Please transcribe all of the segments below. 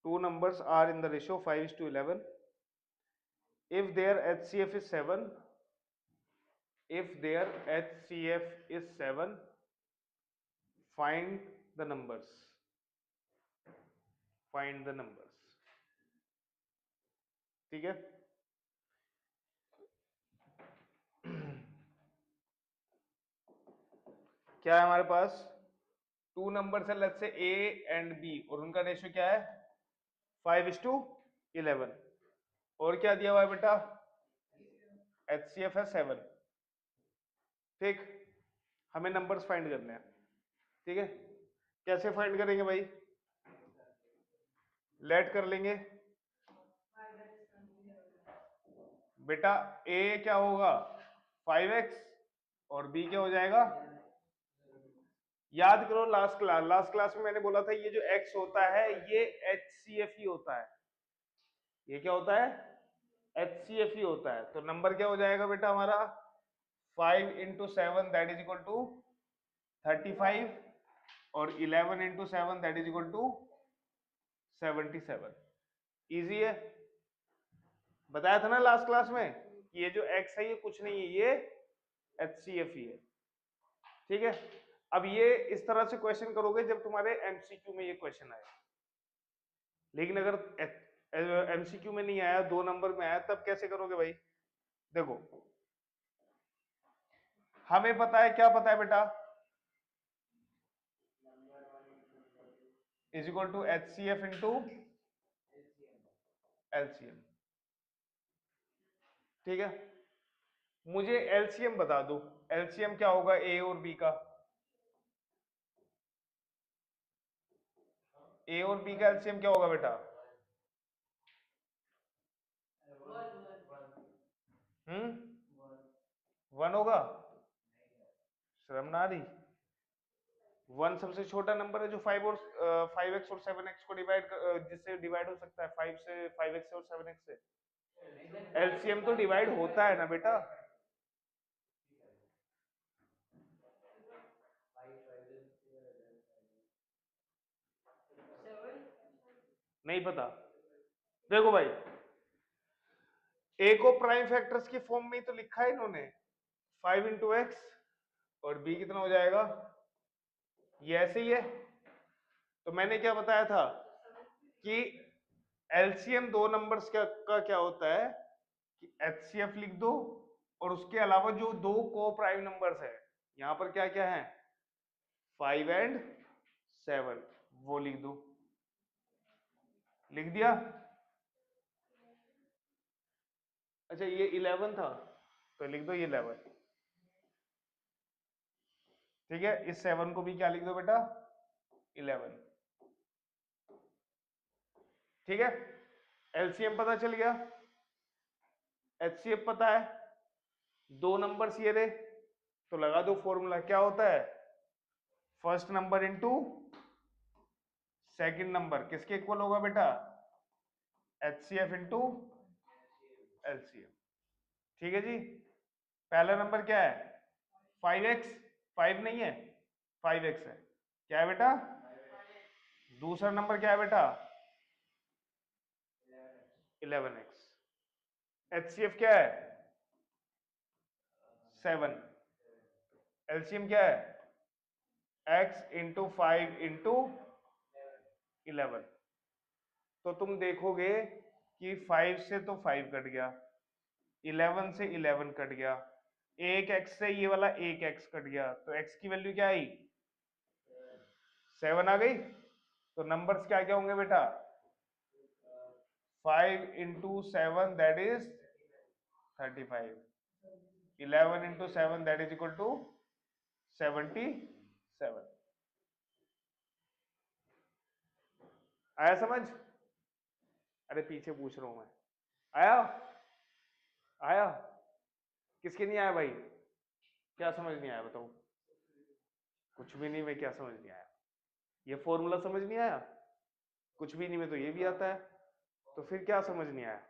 two numbers are in the ratio 5:11. If their HCF is 7, if their HCF is 7, find the numbers. Find the numbers. ठीक है, क्या है हमारे पास? To number है, let's say A and B, और उनका ratio क्या है? 5:11. और क्या दिया हुआ है बेटा? HCF है 7. ठीक, हमें नंबर्स फाइंड करने हैं. ठीक है, कैसे फाइंड करेंगे भाई? लेट कर लेंगे बेटा. ए क्या होगा? 5x, और बी क्या हो जाएगा? याद करो लास्ट क्लास में मैंने बोला था ये जो x होता है ये HCF ही होता है. ये क्या होता है? HCF ही होता है. तो नंबर क्या हो जाएगा बेटा हमारा? 5 into 7 that is equal to 35, और 11 into 7 that is equal to 77. Easy है. बताया था ना लास्ट क्लास में कि ये जो x है ये कुछ नहीं है, ये HCF ही है. ठीक है, अब ये इस तरह से क्वेश्चन करोगे जब तुम्हारे MCQ में ये क्वेश्चन आए. लेकिन अगर MCQ में नहीं आया, 2 नंबर में आया, तब कैसे करोगे भाई? देखो, हमें पता है, क्या पता है बेटा? Is equal to HCF into LCM. ठीक है, मुझे LCM बता दो. LCM क्या होगा A और B का? A और B का LCM क्या होगा बेटा? 1 होगा. शर्म ना आ रही? 1 सबसे छोटा नंबर है जो 5x और 7x को जिससे डिवाइड हो सकता है, 5x से और 7x से. LCM तो डिवाइड होता है ना बेटा. नहीं पता? देखो भाई, ए को प्राइम फैक्टर्स की फॉर्म में ही तो लिखा है इन्होंने, 5 इंटू एक्स, और बी कितना हो जाएगा? ये ऐसे ही है. तो मैंने क्या बताया था कि एलसीएम दो नंबर्स का क्या होता है कि HCF लिख दो, और उसके अलावा जो दो को प्राइम नंबर्स है, यहां पर क्या क्या है? 5 एंड 7, वो लिख दो. लिख दिया? अच्छा, ये 11 था, तो लिख दो ये 11. ठीक है, इस 7 को भी क्या लिख दो बेटा? 11. ठीक है, एलसीएम पता चल गया, HCF पता है, दो नंबर्स ये रहे, तो लगा दो फॉर्मूला. क्या होता है? First number into second number किसके इक्वल होगा बेटा? HCF into LCM. ठीक है जी. पहला नंबर क्या है? 5x. 5 नहीं है, 5x है. क्या है बेटा? दूसरा नंबर क्या है बेटा? 11x. HCF क्या है? 7. LCM क्या है? x into 5 into 11. तो तुम देखोगे कि 5 से तो 5 कट गया, 11 से 11 कट गया, एक x से ये वाला एक x कट गया, तो x की वैल्यू क्या आई? 7 आ गई. तो नंबर्स क्या क्या होंगे बेटा? 5 into 7 that is 35. 11 into 7 that is equal to 77. आया समझ? अरे पीछे पूछ रहा हूं मैं. आया? आया? किसके नहीं आया भाई? क्या समझ नहीं आया बताओ? कुछ भी नहीं में क्या समझ नहीं आया? ये फॉर्मूला समझ नहीं आया? कुछ भी नहीं में तो ये भी आता है, तो फिर क्या समझ नहीं आया?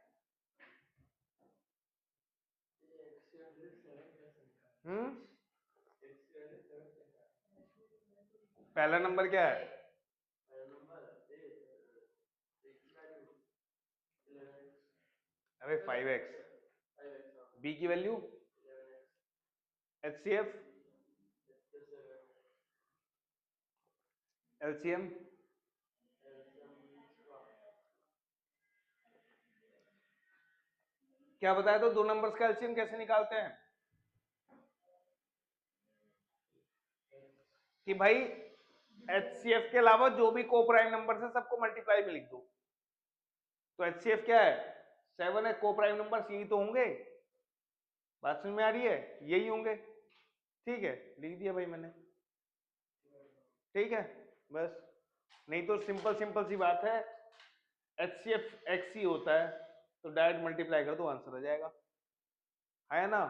हम्म, पहला नंबर क्या है? अबे 5x, बी की वैल्यू HCF LCM क्या बताया? तो दो नंबर्स का एलसीएम कैसे निकालते हैं कि भाई HCF के अलावा जो भी को प्राइम नंबर है सबको मल्टीप्लाई में लिख दो। तो HCF क्या है? 7 है। को प्राइम नंबर यही तो होंगे। बात समझ में आ रही है? यही होंगे। ठीक है, लिख दिया भाई मैंने। ठीक है बस, नहीं तो सिंपल सिंपल सी बात है, HCF x ही होता है तो डायरेक्ट मल्टीप्लाई कर दो, आंसर आ जाएगा, है ना?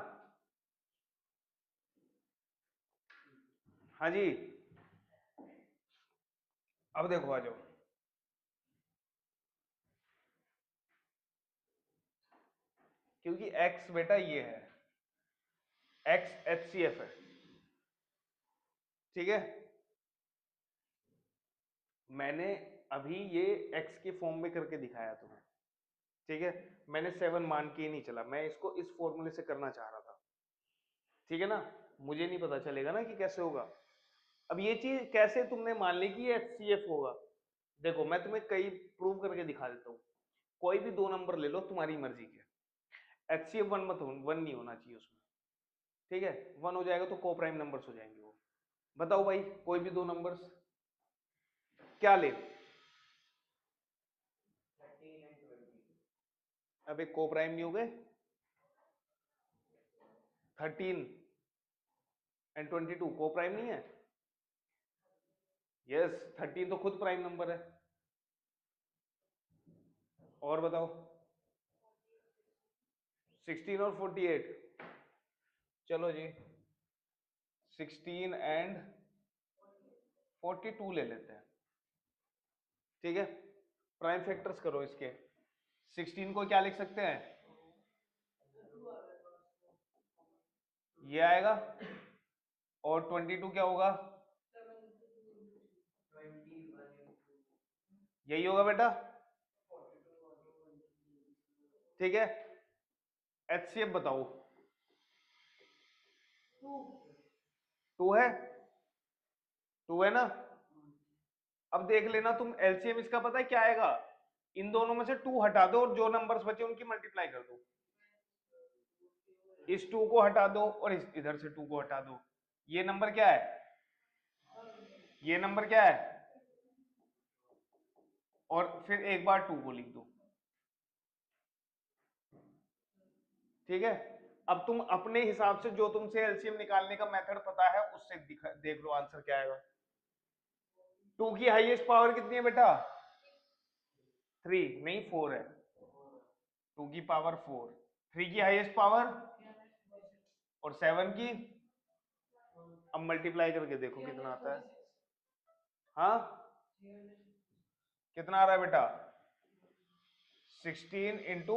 हाँ जी, अब देखो आ जाओ। क्योंकि x बेटा ये है, x HCF है, ठीक है? मैंने अभी ये x के फॉर्म में करके दिखाया तुम्हें, ठीक है? मैंने 7 मान के ही नहीं चला, मैं इसको इस फॉर्मूले से करना चाह रहा था, ठीक है ना? मुझे नहीं पता चलेगा ना कि कैसे होगा। अब ये चीज कैसे तुमने मान ली कि HCF होगा? देखो मैं तुम्हें कई प्रूव करके दिखा देता हूँ। कोई भी दो नंबर ले लो तुम्हारी मर्जी के, HCF 1 मत, 1 नहीं होना चाहिए उसमें, ठीक है? 1 हो जाएगा तो को प्राइम नंबर्स हो जाएंगे वो। बताओ भाई, कोई भी दो नंबर्स क्या ले? अबे को प्राइम नहीं हो गए? 13 एंड 22 को प्राइम नहीं है? यस, 13 तो खुद प्राइम नंबर है। और बताओ 16 और 48, चलो जी 16 एंड 42 ले लेते हैं, ठीक है? प्राइम फैक्टर्स करो इसके। 16 को क्या लिख सकते हैं? ये आएगा। और 22 क्या होगा? यही होगा बेटा, ठीक है? HCF बताओ। 2 है, 2 है ना? अब देख लेना तुम, LCM इसका पता है क्या आएगा? इन दोनों में से 2 हटा दो और जो नंबर्स बचे उनकी मल्टीप्लाई कर दो। इस 2 को हटा दो और इधर से 2 को हटा दो। ये नंबर क्या है? ये नंबर क्या है? और फिर एक बार 2 को लिख दो, ठीक है? अब तुम अपने हिसाब से जो तुमसे एलसीएम निकालने का मेथड पता है उससे देख लो आंसर क्या आएगा। 2 की हाईएस्ट पावर कितनी है बेटा? 3 नहीं 4 है। 2 की पावर 4, 3 की हाईएस्ट पावर और 7 की। अब मल्टीप्लाई करके देखो कितना आता है। हाँ, कितना आ रहा है बेटा? 16 इंटू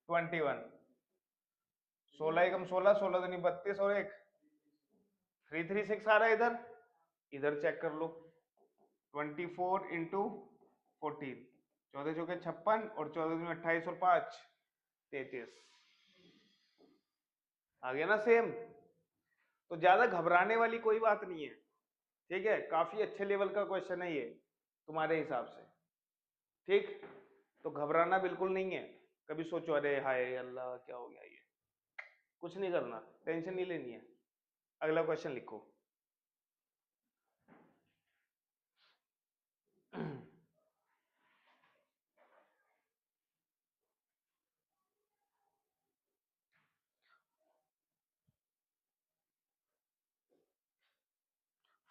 21, 16 एकम 16, 16 दूनी 32 और एक 336 आ रहा है इधर। इधर चेक कर लो, 24 इंटू 14, 14 चौके 56 और 14 दूनी 28 और 5 33। आ गया ना सेम? तो ज्यादा घबराने वाली कोई बात नहीं है, ठीक है? काफी अच्छे लेवल का क्वेश्चन है ये तुम्हारे हिसाब से, ठीक? तो घबराना बिल्कुल नहीं है। कभी सोचो अरे हाय अल्लाह क्या हो गया, ये कुछ नहीं करना, टेंशन नहीं लेनी है। अगला क्वेश्चन लिखो।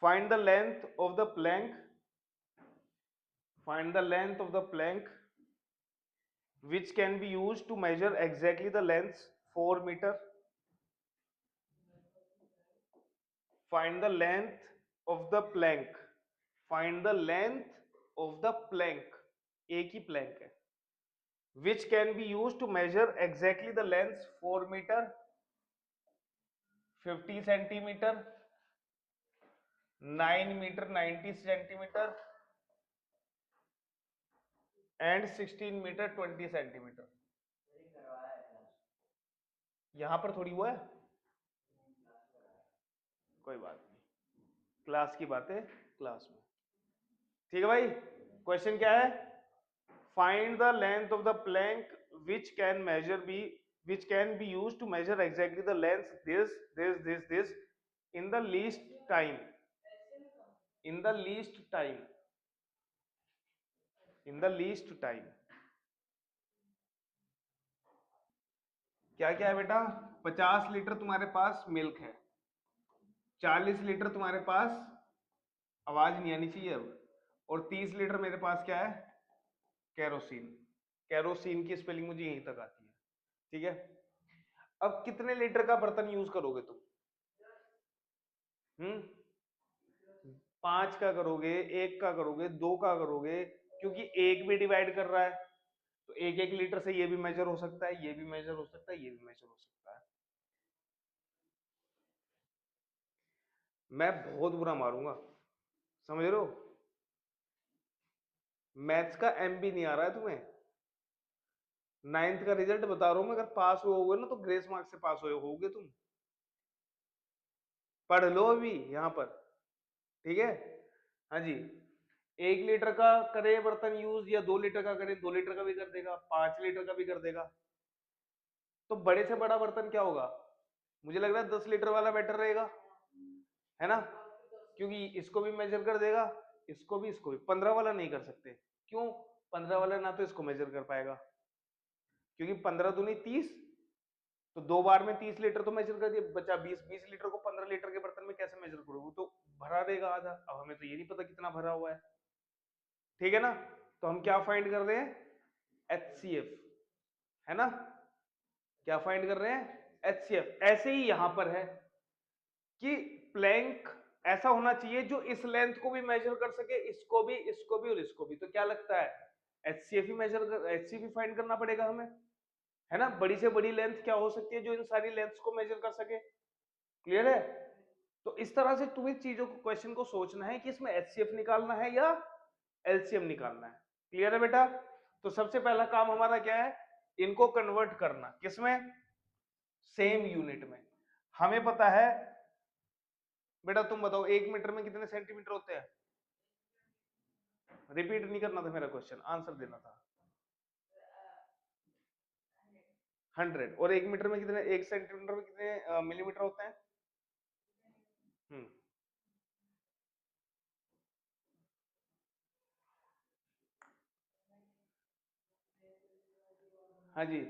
find the length of the plank, find the length of the plank which can be used to measure exactly the length 4 meter. Find the length of the plank, find the length of the plank, एक ही plank है, which can be used to measure exactly the length 4 meter, 50 centimeter, 9 meter 90 centimeter and 16 meter 20 centimeter. यहां पर थोड़ी हुआ है, कोई बात नहीं, क्लास की बातें क्लास में। ठीक है भाई, क्वेश्चन क्या है? Find the length of the plank which can measure be which can be used to measure exactly the length this in the least time, in the least time, in the least time। क्या क्या है बेटा? 50 litre तुम्हारे पास milk है, 40 litre तुम्हारे पास, आवाज नहीं आनी चाहिए अब, और 30 लीटर मेरे पास क्या है? केरोसिन। केरोसिन की स्पेलिंग मुझे यहीं तक आती है। ठीक है, अब कितने लीटर का बर्तन यूज करोगे तुम? 5 का करोगे, 1 का करोगे, 2 का करोगे, क्योंकि एक भी डिवाइड कर रहा है, तो 1-1 लीटर से ये भी मेजर हो सकता है, ये भी मेजर हो सकता है, ये भी मेजर हो सकता है। मैं बहुत बुरा मारूंगा, समझ रहे हो? मैथ्स का एम भी नहीं आ रहा है तुम्हें, 9th का रिजल्ट बता रहा हूं मैं, अगर पास होगे ना तो ग्रेस मार्क्स से पास होगे तुम। पढ़ लो अभी यहां पर, ठीक है? हाँ जी, 1 लीटर का करे बर्तन यूज या 2 लीटर का करे, 2 लीटर का भी कर देगा, 5 लीटर का भी कर देगा। तो बड़े से बड़ा बर्तन क्या होगा? मुझे लग रहा है 10 लीटर वाला बेटर रहेगा, है ना? क्योंकि इसको भी मेजर कर देगा, इसको भी 15 वाला नहीं कर सकते। क्यों? 15 वाला ना तो इसको मेजर कर पाएगा, क्योंकि 15 दूनी 30, तो 2 बार में 30 लीटर तो मेजर कर दिया, बचा 20। 20 लीटर को 15 लीटर के बर्तन में कैसे मेजर करोगे? वो तो भरा देगा आधा। अब हमें तो ये नहीं पता कितना भरा हुआ है, ठीक है ना? तो हम क्या फाइंड कर रहे हैं? HCF, है ना? क्या फाइंड कर रहे हैं? HCF। ऐसे ही यहां पर है कि प्लैंक ऐसा होना चाहिए जो इस लेंथ को भी मेजर कर सके, इसको भी, इसको भी और इसको भी। तो क्या लगता है? HCF ही मेजर कर, HCF फाइंड करना पड़ेगा हमें, है ना? बड़ी से बड़ी लेंथ क्या हो सकती है जो इन सारी लेंथ्स को मेजर कर सके? क्लियर है? तो इस तरह से तुम्हें चीजों को, क्वेश्चन को सोचना है कि इसमें HCF निकालना है या LCM निकालना है। क्लियर है बेटा? तो सबसे पहला काम हमारा क्या है? इनको कन्वर्ट करना, किसमें? सेम यूनिट में। हमें पता है बेटा, तुम बताओ 1 मीटर में कितने सेंटीमीटर होते हैं? रिपीट नहीं करना था मेरा क्वेश्चन, आंसर देना था। 100। और 1 मीटर में कितने, 1 सेंटीमीटर में कितने मिलीमीटर होते हैं? हम्म, हाँ जी,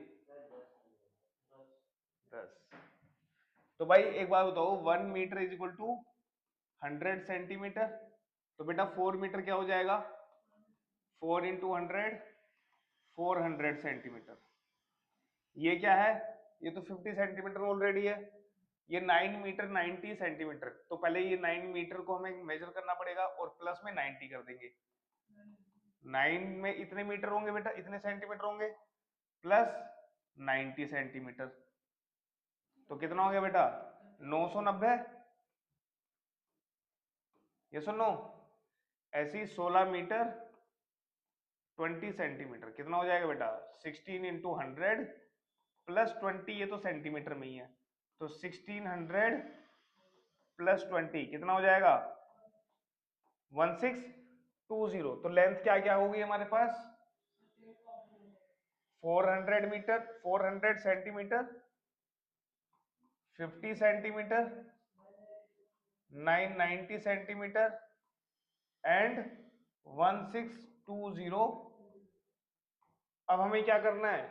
10। तो भाई एक बात बताओ, 1 metre is equal to 100 centimetre. तो बेटा 4 मीटर क्या हो जाएगा? 4 × 100, 400 सेंटीमीटर। ये क्या है? ये तो 50 सेंटीमीटर ऑलरेडी है। ये 9 मीटर 90 सेंटीमीटर। तो पहले ये 9 मीटर को हमें मेजर करना पड़ेगा और प्लस में 90 कर देंगे। 9 में इतने मीटर होंगे बेटा, इतने सेंटीमीटर होंगे, प्लस 90 सेंटीमीटर। तो कितना हो गया बेटा? 990। ये सुनो, ऐसी 16 मीटर 20 सेंटीमीटर कितना हो जाएगा बेटा? 16 × 100 प्लस 20, ये तो सेंटीमीटर में ही है, तो 1600 प्लस 20 कितना हो जाएगा? 1620। तो लेंथ क्या क्या होगी हमारे पास? 400 metre, 400 centimetre, 50 centimetre, 990 centimetre and 1620। अब हमें क्या करना है?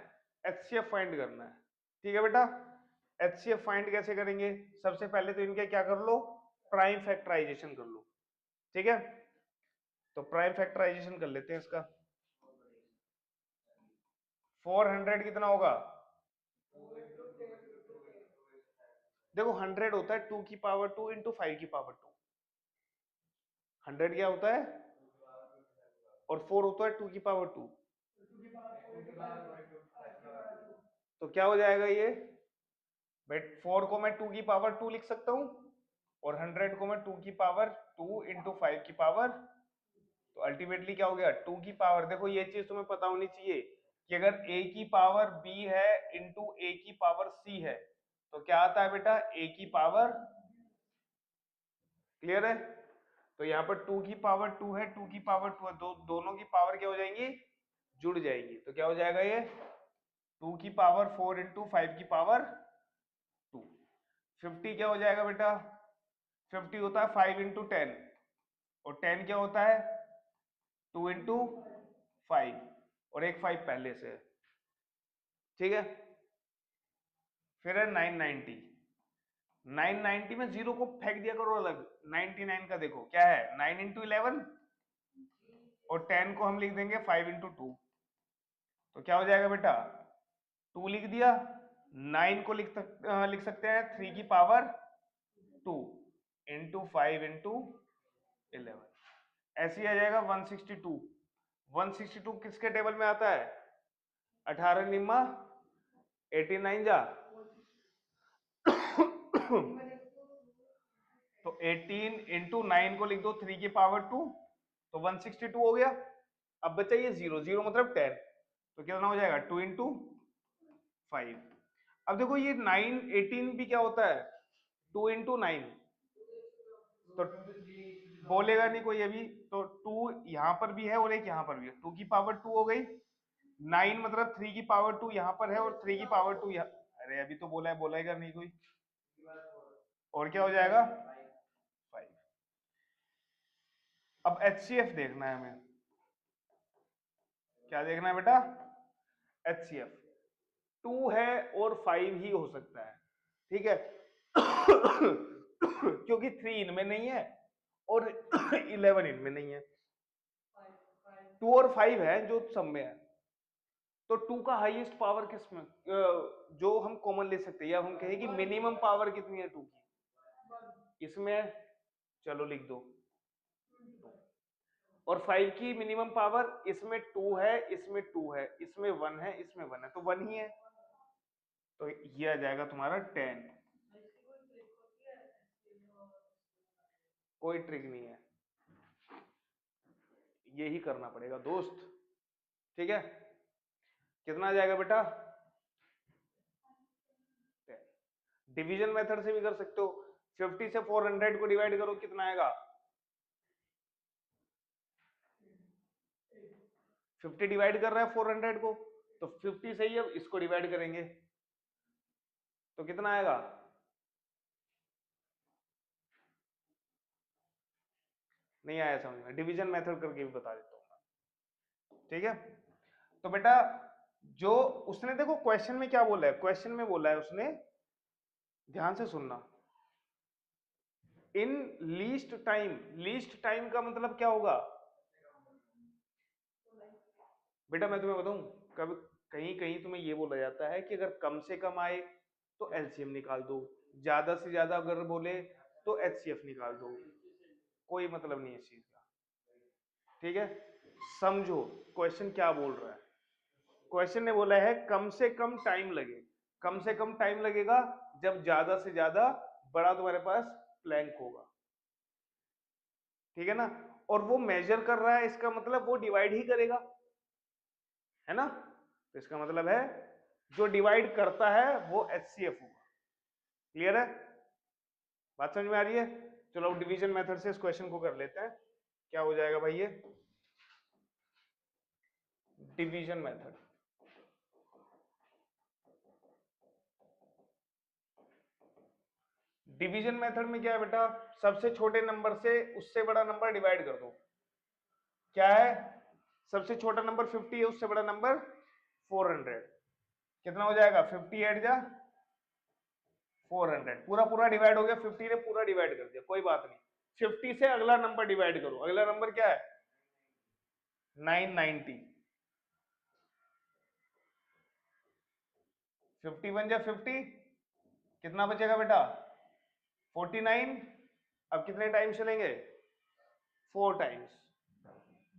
HCF फाइंड करना है। ठीक है बेटा, HCF फाइंड कैसे करेंगे? सबसे पहले तो इनके क्या कर लो? प्राइम फैक्टराइजेशन कर लो। ठीक है, तो प्राइम फैक्टराइजेशन कर लेते हैं इसका। 400 कितना होगा? देखो 100 होता है 2 की पावर 2 इंटू 5 की पावर 2। 100 क्या होता है? और 4 होता है 2 की पावर 2। तो क्या हो जाएगा ये? बट 4 को मैं 2 की पावर 2 लिख सकता हूं, और 100 को मैं 2 की पावर 2 इंटू 5 की पावर। तो अल्टीमेटली क्या हो गया? 2 की पावर, देखो ये चीज तुम्हें पता होनी चाहिए कि अगर a की पावर b है इंटू a की पावर c है, तो क्या आता है बेटा a की पावर, क्लियर है? तो यहाँ पर 2 की पावर 2 है, 2 की पावर 2 है, दोनों की पावर क्या हो जाएंगी, जुड़ जाएगी। तो क्या हो जाएगा ये 2 की पावर 4 इंटू 5 की पावर 2। 50 क्या हो जाएगा बेटा, 50 होता है 5 इंटू 10, और 10 क्या होता है 2 इंटू 5, और एक 5 पहले से है, ठीक है। फिर है 990, 990 में जीरो को फेंक दिया करो अलग, 99 का देखो क्या है 9 इंटू 11, और 10 को हम लिख देंगे 5 इंटू 2। तो क्या हो जाएगा बेटा 2 लिख दिया, 9 को लिख सकते हैं 3 की पावर 2 इंटू 5 इंटू 11, ऐसे ही आ जाएगा 162। 162 किसके टेबल में आता है, 18 निम्मा 89 जा तो 18 इंटू 9 को लिख दो 3 की पावर 2, तो 162 हो गया। अब बचा ये 0, 0 मतलब 10, तो कितना हो जाएगा 2 इंटू 5। अब देखो ये 9 18 भी क्या होता है 2 इंटू 9, तो बोलेगा नहीं कोई अभी, तो 2 यहाँ पर भी है और एक यहाँ पर भी है, 2 की पावर 2 हो गई, 9 मतलब 3 की पावर 2 यहाँ पर है और 3 की पावर 2 यहाँ, अरे अभी तो बोला है, बोलेगा नहीं कोई, और क्या हो जाएगा 5। अब HCF देखना है हमें, क्या देखना है बेटा HCF, 2 है और 5 ही हो सकता है, ठीक है क्योंकि 3 इनमें नहीं है और 11 इनमें नहीं है, 2 और 5 है जो सब में है। तो 2 का हाईएस्ट पावर किसमें, जो हम कॉमन ले सकते हैं, या हम कहें कि मिनिमम पावर कितनी है 2 की, इसमें चलो लिख दो, और 5 की मिनिमम पावर इसमें 2 है, इसमें 2 है, इसमें 1 है, इसमें 1 है, तो 1 ही है, तो ये आ जाएगा तुम्हारा 10। कोई ट्रिक नहीं है, यही करना पड़ेगा दोस्त, ठीक है। कितना आ जाएगा बेटा 10। डिवीजन मेथड से भी कर सकते हो, 50 से 400 को डिवाइड करो, कितना आएगा 50 डिवाइड कर रहा है 400 को, तो 50 से ही अब इसको डिवाइड करेंगे, तो कितना आएगा, नहीं आया समझ में, डिवीजन मेथड करके भी बता देता हूँ, ठीक है। तो बेटा जो उसने देखो क्वेश्चन में क्या बोला है, क्वेश्चन में बोला है उसने, ध्यान से सुनना, इन लीस्ट टाइम, लीस्ट टाइम का मतलब क्या होगा बेटा, मैं तुम्हें बताऊं, कभी कहीं कहीं तुम्हें ये बोला जाता है कि अगर कम से कम आए तो एलसीएम निकाल दो, ज्यादा से ज्यादा अगर बोले तो एचसीएफ निकाल दो, कोई मतलब नहीं है इस चीज का, ठीक है। समझो क्वेश्चन क्या बोल रहा है, क्वेश्चन ने बोला है कम से कम टाइम लगे, कम से कम टाइम लगेगा जब ज्यादा से ज्यादा बड़ा तुम्हारे पास प्लैंक होगा, ठीक है ना, और वो मेजर कर रहा है, इसका मतलब वो डिवाइड ही करेगा, है ना, तो इसका मतलब है जो डिवाइड करता है वो एचसीएफ होगा, क्लियर है, बात समझ में आ रही है। चलो अब डिवीजन मेथड से इस क्वेश्चन को कर लेते हैं, क्या हो जाएगा भाई ये डिवीजन मेथड, डिवीजन मेथड में क्या है बेटा, सबसे छोटे नंबर से उससे बड़ा नंबर डिवाइड कर दो, क्या है सबसे छोटा नंबर 50 है, उससे बड़ा नंबर 400, कितना हो जाएगा 58 जा 400, पूरा पूरा डिवाइड हो गया, 50 ने पूरा डिवाइड कर दिया, कोई बात नहीं, 50 से अगला नंबर डिवाइड करो, अगला नंबर क्या है 990, 51 जा 50, कितना बचेगा बेटा 49, अब कितने टाइम चलेंगे 4 टाइम्स,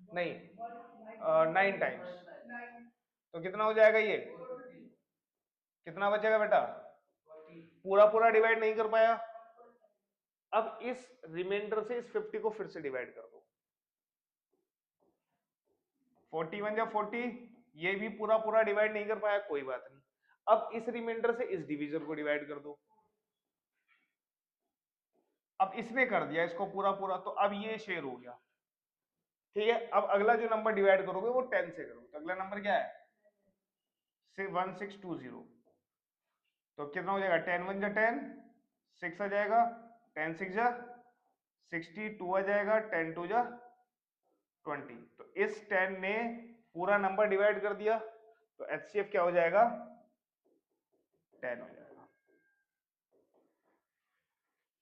नहीं 9 टाइम्स, तो कितना हो जाएगा ये, कितना बचेगा बेटा, पूरा पूरा डिवाइड नहीं कर पाया, अब इस रिमाइंडर से इस 50 को फिर से डिवाइड कर दो, 41 या 40, ये भी पूरा पूरा डिवाइड नहीं कर पाया, कोई बात नहीं, अब इस रिमाइंडर से इस डिवीजन को डिवाइड कर दो, अब इसने कर दिया इसको पूरा पूरा, तो अब ये शेयर हो गया, ठीक है। अब अगला जो नंबर डिवाइड करोगे वो 10 से करोगे, तो अगला नंबर क्या है 1620, तो कितना हो जाएगा 10 1 जा 10, 6 आ जाएगा, 10 6 जा 60, 2 आ जाएगा, 10 2 जा 20। तो इस 10 ने पूरा नंबर डिवाइड कर दिया, तो एचसीएफ क्या हो जाएगा 10 हो जाएगा।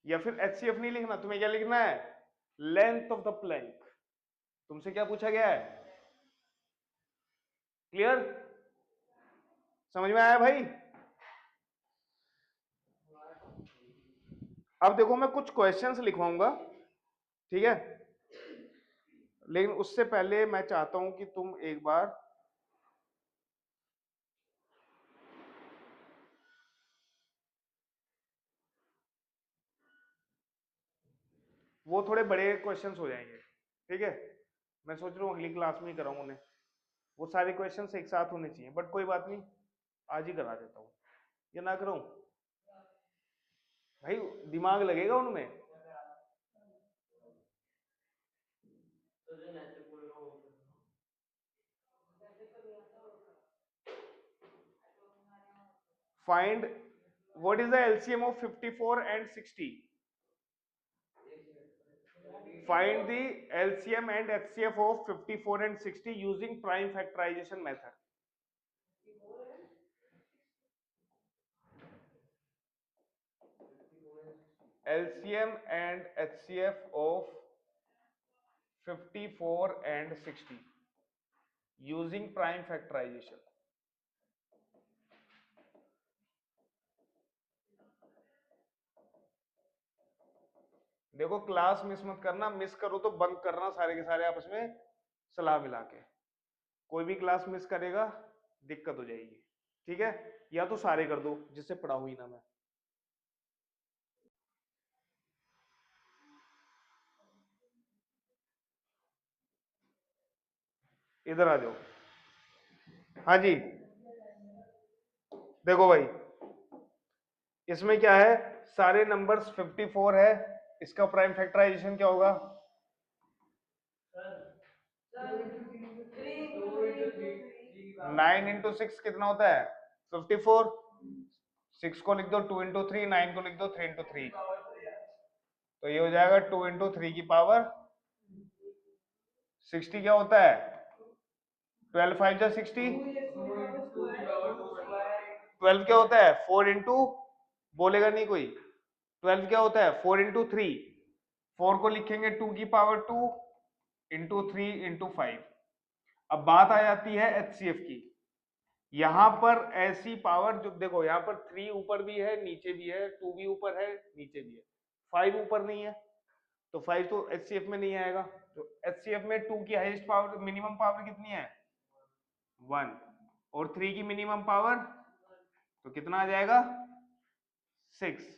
या फिर एचसीएफ नहीं लिखना, तुम्हें क्या लिखना है लेंथ ऑफ द प्लैंक। तुमसे क्या पूछा गया है, क्लियर, समझ में आया भाई। अब देखो मैं कुछ क्वेश्चंस लिखवाऊंगा, ठीक है, लेकिन उससे पहले मैं चाहता हूं कि तुम एक बार वो थोड़े बड़े क्वेश्चंस हो जाएंगे, ठीक है। मैं सोच रहा हूँ अगली क्लास में ही कराऊं उन्हें, वो सारे क्वेश्चंस एक साथ होने चाहिए, बट कोई बात नहीं, आज ही करा देता हूँ, ये ना कराऊं भाई, दिमाग लगेगा उनमें। Find what is the LCM of 54 and 60। Find the LCM and HCF of 54 and 60 using prime factorization method. LCM and HCF of 54 and 60 using prime factorization. देखो क्लास मिस मत करना, मिस करो तो बंक करना सारे के सारे आपस में सलाह मिला के, कोई भी क्लास मिस करेगा दिक्कत हो जाएगी, ठीक है। या तो सारे कर दो जिससे पढ़ाऊं ही ना मैं। इधर आ जाओ, हाँ जी। देखो भाई इसमें क्या है, सारे नंबर्स 54 है, इसका प्राइम फैक्टराइजेशन क्या होगा 9 इंटू 6 कितना होता है 54, 6 को लिख दो 2 इंटू 3, 9 को लिख दो 3 इंटू 3, तो ये हो जाएगा 2 इंटू 3 की पावर 60। क्या होता है 12 5 जा 60, 12 क्या होता है 4 इंटू, बोलेगा नहीं कोई, 12 क्या होता है 4 इंटू 3, 4 को लिखेंगे 2 की पावर 2 इंटू 3 इंटू 5। अब बात आ जाती है एचसीएफ की, यहां पर ऐसी पावर जो देखो यहां पर 3 ऊपर भी है नीचे भी है, 2 भी ऊपर है नीचे भी है, 5 ऊपर नहीं है, तो 5 तो एचसीएफ में नहीं आएगा। तो एचसीएफ में 2 की हाईएस्ट पावर मिनिमम पावर कितनी है 1, और 3 की मिनिमम पावर तो कितना आ जाएगा 6,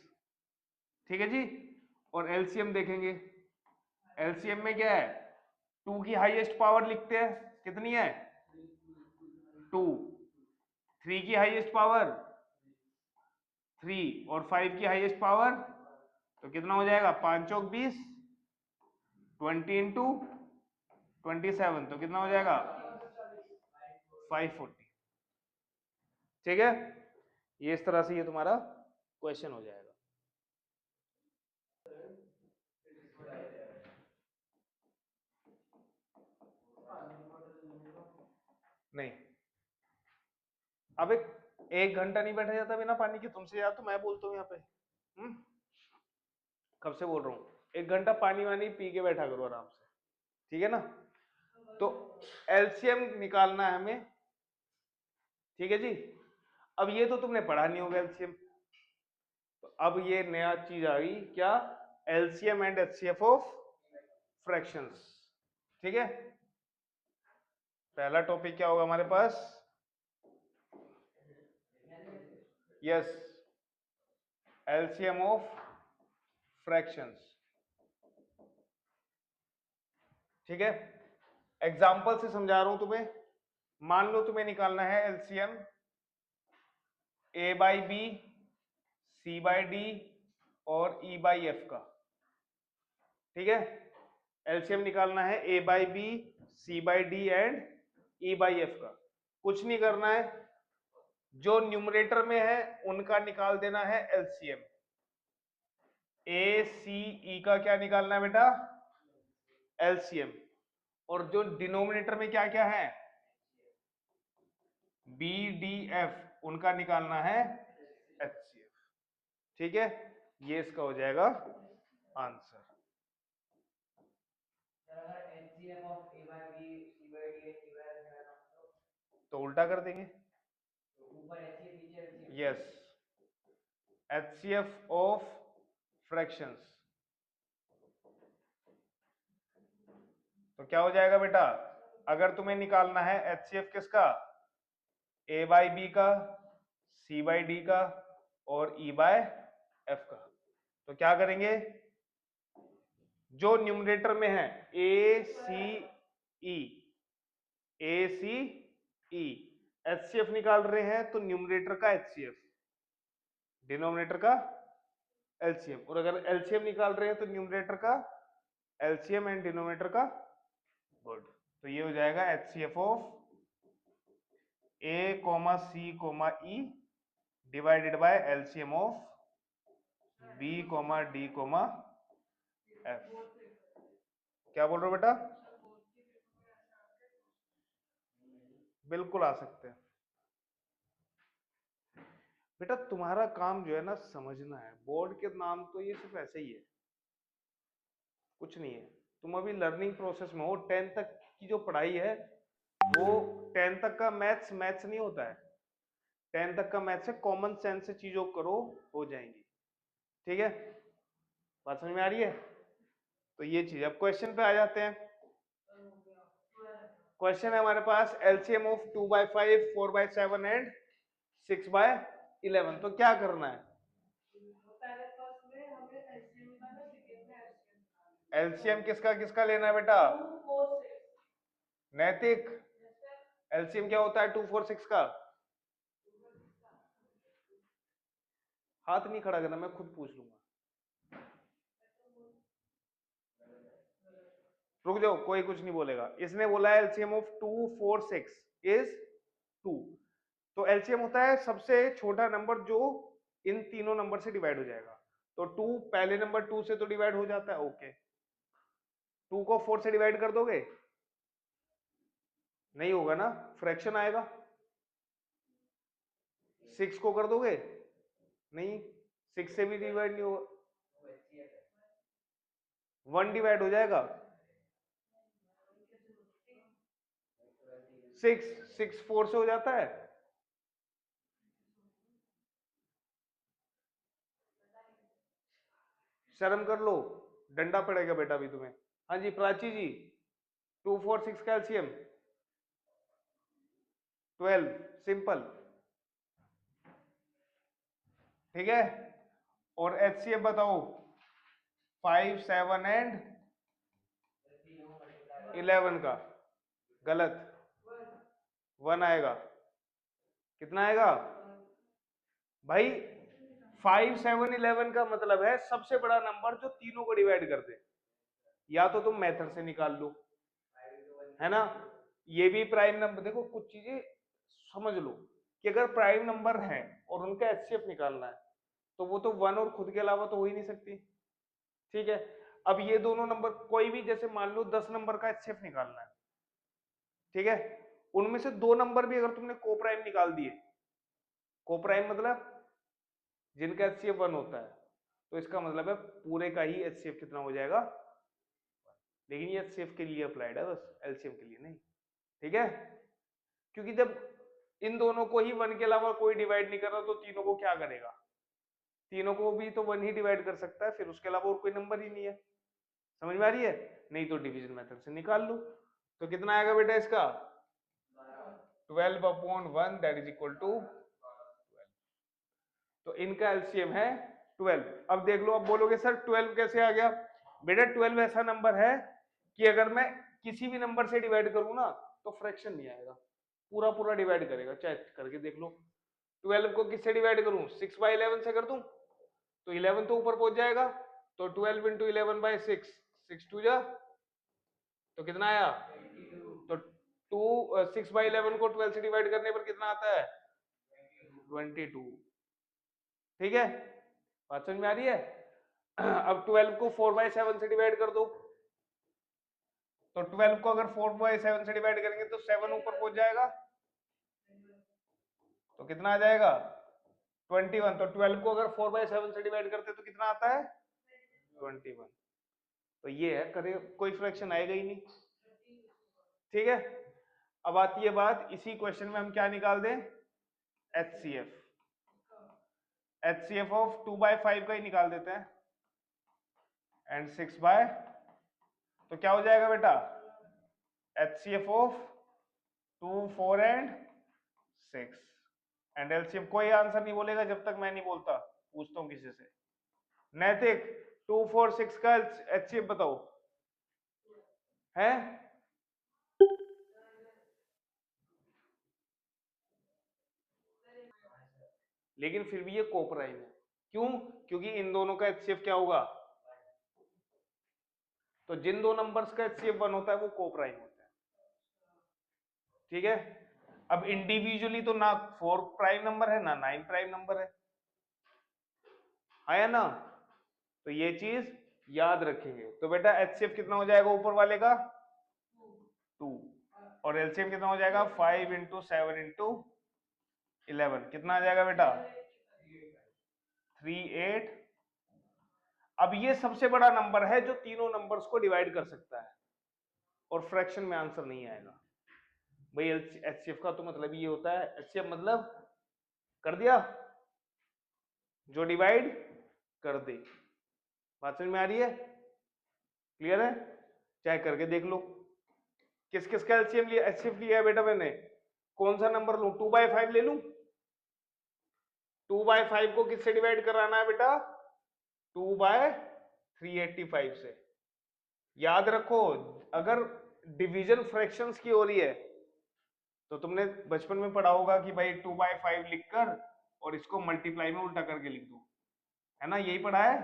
ठीक है जी। और एलसीएम देखेंगे, एलसीएम में क्या है 2 की हाईएस्ट पावर लिखते हैं कितनी है 2, 3 की हाईएस्ट पावर 3, और 5 की हाईएस्ट पावर तो कितना हो जाएगा 5 चौक 20, 20 इंटू 27 तो कितना हो जाएगा 540, ठीक है। ये इस तरह से ये तुम्हारा क्वेश्चन हो जाएगा। नहीं अब एक घंटा नहीं बैठा जाता बिना पानी के, तुमसे यार तो मैं बोलता हूँ यहाँ पे, कब से बोल रहा हूँ, एक घंटा पानी वानी पी के बैठा करो आराम से, ठीक है ना। तो एलसीएम निकालना है हमें, ठीक है जी। अब ये तो तुमने पढ़ा नहीं होगा एलसीएम, तो अब ये नया चीज आ गई क्या, LCM and HCF of fractions, ठीक है। पहला टॉपिक क्या होगा हमारे पास, यस एलसीएम ऑफ फ्रैक्शंस, ठीक है। एग्जाम्पल से समझा रहा हूं तुम्हें, मान लो तुम्हें निकालना है LCM A by B, C by D और ई बाई एफ का, ठीक है, एलसीएम निकालना है A by B, C by D and E by F का। कुछ नहीं करना है, जो न्यूमरेटर में है उनका निकाल देना है एलसीएम। ए सी ई का क्या निकालना है बेटा? एलसीएम। और जो डिनोमिनेटर में क्या क्या है, बी डी एफ, उनका निकालना है एचसीएफ। ठीक है, ये इसका हो जाएगा आंसर। तो उल्टा कर देंगे, यस, एचसीएफ ऑफ फ्रैक्शंस। तो क्या हो जाएगा बेटा, अगर तुम्हें निकालना है एचसीएफ किसका, ए बाई बी का, सी बाई डी का और ई बाय एफ का, तो क्या करेंगे, जो न्यूमरेटर में है ए सी ई, ए सी ई, एचसीएफ निकाल रहे हैं तो न्यूमरेटर का एचसीएफ, डिनोमिनेटर का एलसीएम, और अगर एलसीएम निकाल रहे हैं तो न्यूमरेटर का एलसीएम एंड डिनोमिनेटर का गुड। तो ये हो जाएगा HCF of A comma C comma E divided by LCM of B comma D comma F. क्या बोल रहे हो बेटा? बिल्कुल आ सकते हैं बेटा, तुम्हारा काम जो है ना समझना है, बोर्ड के नाम तो ये सिर्फ ऐसे ही है, कुछ नहीं है। तुम अभी लर्निंग प्रोसेस में हो, 10 तक की जो पढ़ाई है वो 10 तक का मैथ्स मैथ्स नहीं होता है, 10 तक का मैथ्स है, कॉमन सेंस से चीजों करो हो जाएंगी। ठीक है, बात समझ में आ रही है? तो ये चीज, अब क्वेश्चन पे आ जाते हैं। क्वेश्चन है हमारे पास एलसीएम ऑफ 2/5, 4/7 एंड 6/11। तो क्या करना है, एलसीएम किसका किसका लेना है बेटा? नैतिक, एलसीएम क्या होता है 2, 4, 6 का? हाथ नहीं खड़ा करना, मैं खुद पूछ लूंगा। रुक जाओ, कोई कुछ नहीं बोलेगा। इसने बोला है एलसीएम ऑफ 2, 4, 6 इज 2। तो एलसीएम होता है सबसे छोटा नंबर जो इन तीनों नंबर से डिवाइड हो जाएगा। तो 2 पहले नंबर 2 से तो डिवाइड हो जाता है, ओके। 2 को 4 से डिवाइड कर दोगे? नहीं होगा ना, फ्रैक्शन आएगा। 6 को कर दोगे? नहीं, 6 से भी डिवाइड नहीं होगा, 1 डिवाइड हो जाएगा। 6 4 से हो जाता है। शर्म कर लो, डंडा पड़ेगा बेटा अभी तुम्हें। हाँ जी प्राची जी, 2, 4, 6 का एलसीएम 12, सिंपल। ठीक है, और एचसीएफ बताओ 5, 7 एंड 11 का? गलत, 1 आएगा। कितना आएगा भाई? 5, 7, 11 का मतलब है सबसे बड़ा नंबर जो तीनों को डिवाइड कर दे। या तो तुम मेथड से निकाल लो, है ना, ये भी प्राइम नंबर। देखो कुछ चीजें समझ लो कि अगर प्राइम नंबर है और उनका एचसीएफ निकालना है तो वो तो 1 और खुद के अलावा तो हो ही नहीं सकती। ठीक है, अब ये दोनों नंबर कोई भी, जैसे मान लो 10 नंबर का एचसीएफ निकालना है, ठीक है, उनमें से 2 नंबर भी अगर तुमने को प्राइम निकाल दिए, को प्राइम मतलब जिनका एचसीएफ 1 होता है, तो इसका मतलब है पूरे का ही एचसीएफ कितना हो जाएगा? लेकिन ये एचसीएफ के लिए अप्लाइड है, बस एलसीएम के लिए नहीं। ठीक है, क्योंकि जब इन दोनों को ही 1 के अलावा कोई डिवाइड नहीं कर रहा तो तीनों को क्या करेगा? तीनों को भी तो 1 ही डिवाइड कर सकता है, फिर उसके अलावा और कोई नंबर ही नहीं है। समझ में आ रही है? नहीं तो डिवीजन मेथड से निकाल लो। तो कितना आएगा बेटा इसका? 12/1 दैट इज इक्वल टू 12। तो इनका एलसीएम है 12। अब देख लो, अब बोलोगे सर 12 कैसे आ गया? बेटा 12 ऐसा नंबर है कि अगर मैं किसी भी नंबर से डिवाइड करूं ना तो फ्रैक्शन नहीं आएगा, पूरा पूरा डिवाइड करेगा। चेक करके देख लो, 12 को किससे डिवाइड करूं? 6/11 से कर दूं तो 11 तो ऊपर पहुंच जाएगा, तो 12 × 11/6 6 2 जा तो कितना आया? तो 6/11 को 12 से डिवाइड करने पर कितना आता है? 22। ठीक है, बात समझ में आ रही है? अब 12 को 4/7 से डिवाइड कर दो, तो 12 को अगर 4/7 से डिवाइड करेंगे तो 7 ऊपर पहुंच जाएगा, तो कितना आ जाएगा? 21। तो 12 को अगर 4/7 से डिवाइड करते तो कितना आता है? 21। तो ये है, करे कोई फ्रैक्शन आएगा ही नहीं। ठीक है, अब आती है बात, इसी क्वेश्चन में हम क्या निकाल दें? HCF। HCF ऑफ 2/5 का ही निकाल देते हैं, एंड 6 बाय, तो क्या हो जाएगा बेटा? HCF of 2 4 and 6 and LCM। कोई आंसर नहीं बोलेगा जब तक मैं नहीं बोलता, पूछता हूं किसी से। नैतिक 2 4 6 का HCF बताओ, है? लेकिन फिर भी ये कोप्राइम है, क्यों? क्योंकि इन दोनों का HCF क्या होगा? तो जिन दो नंबर्स का HCF 1 होता है वो कोप्राइम होता है। ठीक है, अब इंडिविजुअली तो ना 4 प्राइम नंबर है ना 9 प्राइम नंबर है ना? तो ये चीज याद रखेंगे। तो बेटा HCF कितना हो जाएगा ऊपर वाले का? 2, और LCM कितना हो जाएगा? 5 इंटू 7 इंटू 11, कितना आ जाएगा बेटा? 3 8। अब ये सबसे बड़ा नंबर है जो तीनों नंबर्स को डिवाइड कर सकता है, और फ्रैक्शन में आंसर नहीं आएगा भाई। HCF का तो मतलब ये होता है, HCF मतलब कर दिया, जो डिवाइड कर दे। बात समझ में आ रही है? क्लियर है? चाहे करके देख लो। किस किस का LCM लिया, HCF लिया है बेटा मैंने? कौन सा नंबर लूं? 2/5 ले लूं? 2/5 को किससे डिवाइड कराना है बेटा? 2/385 से। याद रखो, अगर डिवीजन फ्रैक्शंस की हो रही है तो तुमने बचपन में पढ़ा होगा कि भाई 2/5 लिखकर और इसको मल्टीप्लाई में उल्टा करके लिख दो, है ना? यही पढ़ा है?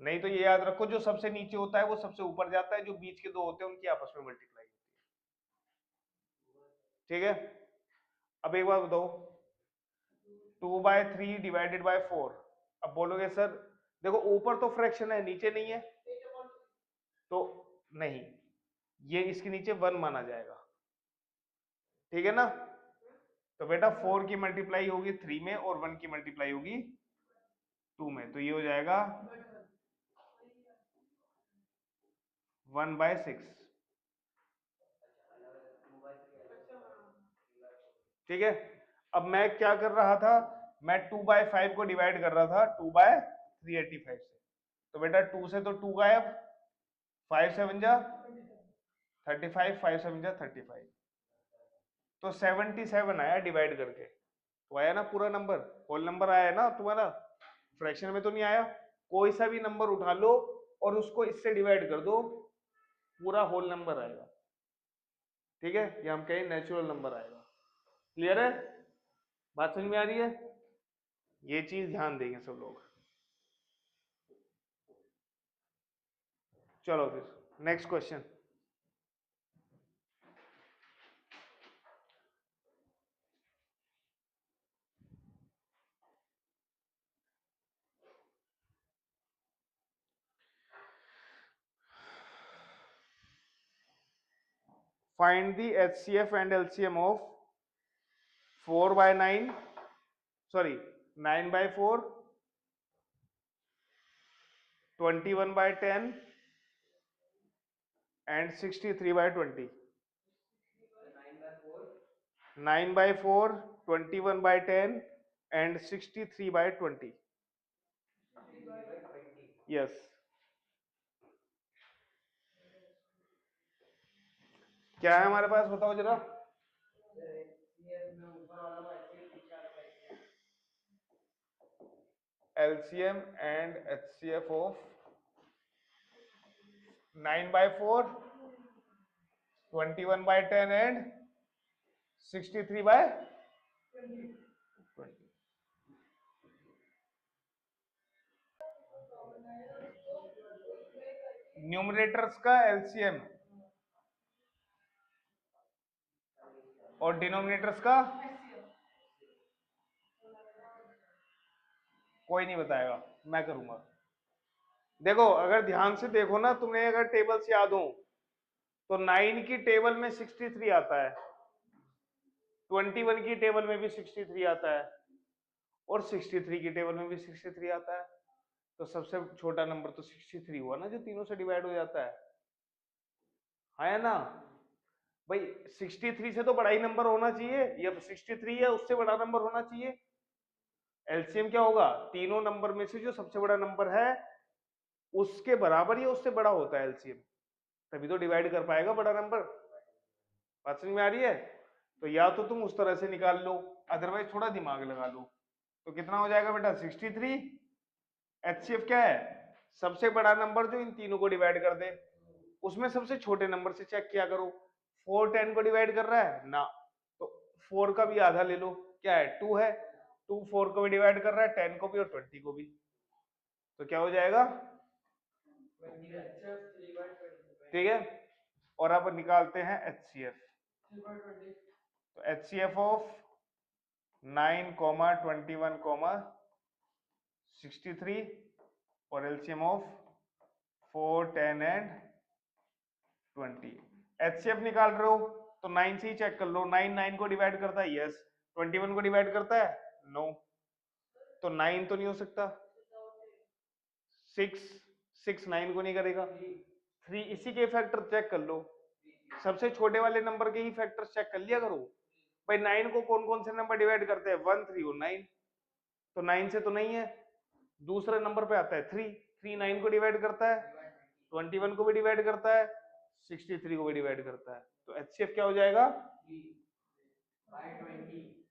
नहीं तो ये याद रखो, जो सबसे नीचे होता है वो सबसे ऊपर जाता है, जो बीच के दो होते हैं उनकी आपस में मल्टीप्लाई होती है। ठीक है, अब एक बात बताओ, 2/3 डिवाइडेड बाय 4। अब बोलोगे सर देखो ऊपर तो फ्रैक्शन है नीचे नहीं है, तो नहीं, ये इसके नीचे 1 माना जाएगा। ठीक है ना? तो बेटा 4 की मल्टीप्लाई होगी 3 में और 1 की मल्टीप्लाई होगी 2 में, तो ये हो जाएगा 1/6। ठीक है, अब मैं क्या कर रहा था? मैं 2/5 को डिवाइड कर रहा था 2/385 से, तो बेटा 2 से तो 2 गायब, 5 7 जा 35, 5 7 जा 35, तो 77 आया डिवाइड करके। तो आया ना पूरा नंबर, होल नंबर आया ना तुम्हारा, फ्रैक्शन में तो नहीं आया। कोई सा भी नंबर उठा लो और उसको इससे डिवाइड कर दो, पूरा होल नंबर आएगा। ठीक है, ये हम कहें नेचुरल नंबर आएगा। क्लियर है? बात समझ में आ रही है? ये चीज ध्यान देंगे सब लोग। चलो फिर next question. Find the HCF and LCM of 4/9, sorry 9/4, 21/10 and 63/20. 9/4, 21/10 and 63/20. Yes. क्या है हमारे पास, बताओ जरा। LCM and HCF of 9/4, 21/10 and 63/20. Numerators का एलसीएम और डिनोमिनेटर्स का कोई नहीं बताएगा, मैं करूंगा। देखो अगर ध्यान से देखो ना, तुम्हें अगर टेबल से याद हो तो 9 की टेबल में 63 आता है, 21 की टेबल में भी 63 आता है, और 63 की टेबल में भी 63 आता है। तो सबसे छोटा नंबर तो 63 हुआ ना, जो तीनों से डिवाइड हो जाता है ना भाई। 63 से तो बड़ा ही नंबर होना चाहिए, या 63 है उससे बड़ा नंबर होना चाहिए। एलसीएम क्या होगा, तीनों नंबर में से जो सबसे बड़ा नंबर है उसके बराबर या उससे बड़ा होता है एलसीएम, तभी तो डिवाइड कर पाएगा बड़ा नंबर। बात समझ में आ रही है? तो या तो तुम उस तरह से निकाल लो, अदरवाइज थोड़ा दिमाग लगा लो। तो कितना हो जाएगा बेटा 63। एचसीएफ क्या है, सबसे बड़ा नंबर जो इन तीनों को डिवाइड कर दे। उसमें सबसे छोटे नंबर से चेक किया करो, 4 10 को डिवाइड कर रहा है ना, तो 4 का भी आधा ले लो, क्या है 2 है, 2 4 को भी डिवाइड कर रहा है, 10 को भी और 20 को भी, तो क्या हो जाएगा, ठीक है। और अब निकालते हैं एचसीएफ। तो एचसीएफ ऑफ 9, 21, 63 और एलसीएम ऑफ 4 10 एंड 20। एचसीएफ निकाल रहे हो तो 9 से ही चेक कर लो, 9 9 को डिवाइड करता है, यस। 21 को डिवाइड करता है, नो। तो 9 तो नहीं हो सकता, 6 6 9 को नहीं करेगा, 3 इसी के फैक्टर चेक कर लो, सबसे छोटे वाले नंबर के ही फैक्टर्स चेक कर लिया करो भाई। 9 को कौन कौन से नंबर डिवाइड करते हैं, 1 3 और 9, तो 9 से तो नहीं है। दूसरे नंबर पे आता है 3, 3 9 को डिवाइड करता है, 21 को भी डिवाइड करता है, 63 को भी डिवाइड करता है। तो एचसीएफ क्या हो जाएगा,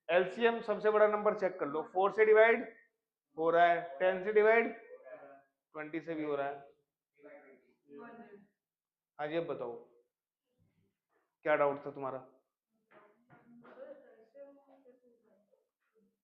एलसीएम सबसे बड़ा नंबर चेक कर लो, 4 से डिवाइड हो रहा है, 10 से डिवाइड 20 से भी हो रहा है। हाँ जी अब बताओ क्या डाउट था तुम्हारा।